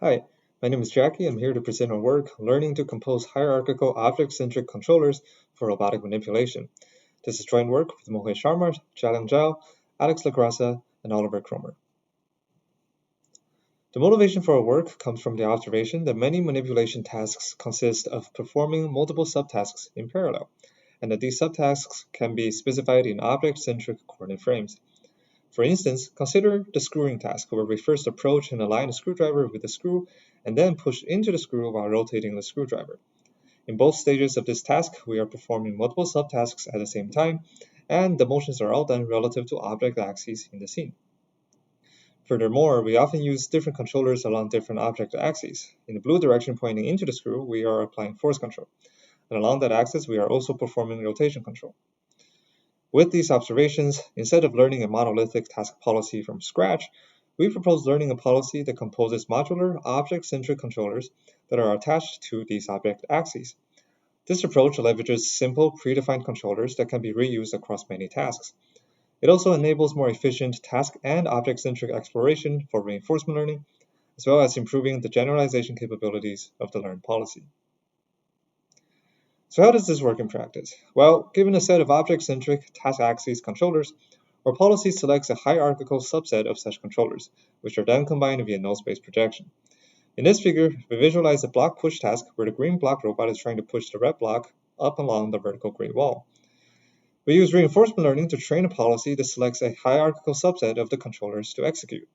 Hi, my name is Jacky. I'm here to present our work, Learning to Compose Hierarchical Object-Centric Controllers for Robotic Manipulation. This is joint work with Mohit Sharma, Jialiang Zhao, Alex Lagrassa, and Oliver Kroemer. The motivation for our work comes from the observation that many manipulation tasks consist of performing multiple subtasks in parallel, and that these subtasks can be specified in object-centric coordinate frames. For instance, consider the screwing task, where we first approach and align the screwdriver with the screw, and then push into the screw while rotating the screwdriver. In both stages of this task, we are performing multiple subtasks at the same time, and the motions are all done relative to object axes in the scene. Furthermore, we often use different controllers along different object axes. In the blue direction pointing into the screw, we are applying force control, and along that axis, we are also performing rotation control. With these observations, instead of learning a monolithic task policy from scratch, we propose learning a policy that composes modular object-centric controllers that are attached to these object axes. This approach leverages simple predefined controllers that can be reused across many tasks. It also enables more efficient task and object-centric exploration for reinforcement learning, as well as improving the generalization capabilities of the learned policy. So how does this work in practice? Well, given a set of object-centric task axis controllers, our policy selects a hierarchical subset of such controllers, which are then combined via null space projection. In this figure, we visualize a block push task where the green block robot is trying to push the red block up along the vertical gray wall. We use reinforcement learning to train a policy that selects a hierarchical subset of the controllers to execute.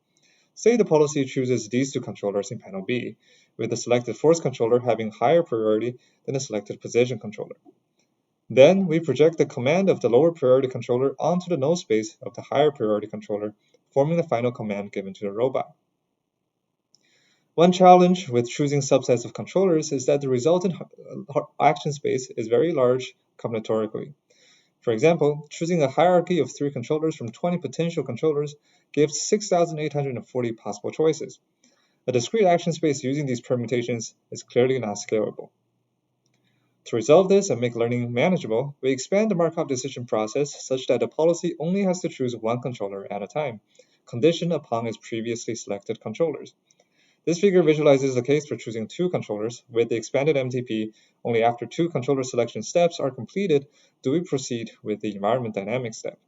Say the policy chooses these two controllers in panel B, with the selected force controller having higher priority than the selected position controller. Then we project the command of the lower priority controller onto the null space of the higher priority controller, forming the final command given to the robot. One challenge with choosing subsets of controllers is that the resultant action space is very large combinatorically. For example, choosing a hierarchy of 3 controllers from 20 potential controllers gives 6,840 possible choices. A discrete action space using these permutations is clearly not scalable. To resolve this and make learning manageable, we expand the Markov decision process such that the policy only has to choose one controller at a time, conditioned upon its previously selected controllers. This figure visualizes the case for choosing 2 controllers. With the expanded MTP, only after 2 controller selection steps are completed do we proceed with the environment dynamics step.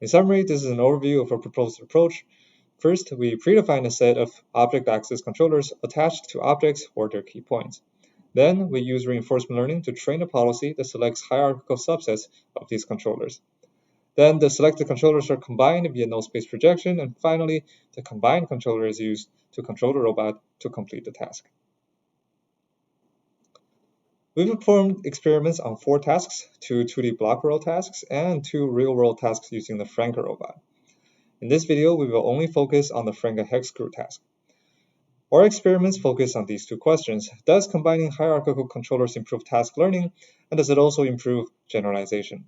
In summary, this is an overview of our proposed approach. First, we predefine a set of object axis controllers attached to objects or their key points. Then, we use reinforcement learning to train a policy that selects hierarchical subsets of these controllers. Then the selected controllers are combined via null space projection, and finally, the combined controller is used to control the robot to complete the task. We performed experiments on 4 tasks, 2 2D block roll tasks, and 2 real-world tasks using the Franke robot. In this video, we will only focus on the Franke hex screw task. Our experiments focus on these 2 questions. Does combining hierarchical controllers improve task learning, and does it also improve generalization?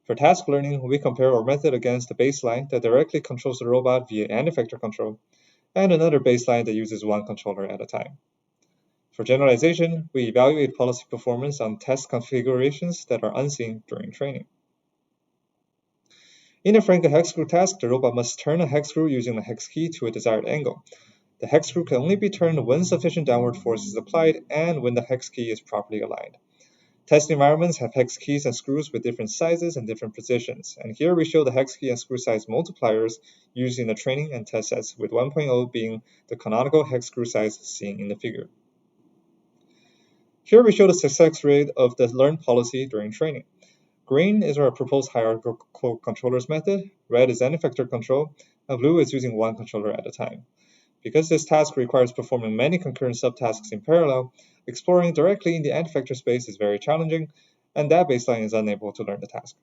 For task learning, we compare our method against a baseline that directly controls the robot via end effector control, and another baseline that uses one controller at a time. For generalization, we evaluate policy performance on test configurations that are unseen during training. In a Franke hex screw task, the robot must turn a hex screw using the hex key to a desired angle. The hex screw can only be turned when sufficient downward force is applied and when the hex key is properly aligned. Test environments have hex keys and screws with different sizes and different positions, and here we show the hex key and screw size multipliers used in the training and test sets, with 1.0 being the canonical hex screw size seen in the figure. Here we show the success rate of the learned policy during training. Green is our proposed hierarchical controllers method, red is end effector control, and blue is using one controller at a time. Because this task requires performing many concurrent subtasks in parallel, exploring directly in the end effector space is very challenging, and that baseline is unable to learn the task.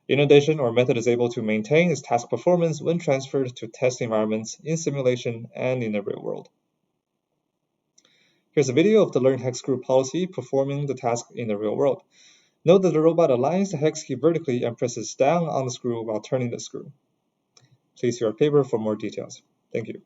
In addition, our method is able to maintain its task performance when transferred to test environments in simulation and in the real world. Here's a video of the learned hex screw policy performing the task in the real world. Note that the robot aligns the hex key vertically and presses down on the screw while turning the screw. Please see our paper for more details. Thank you.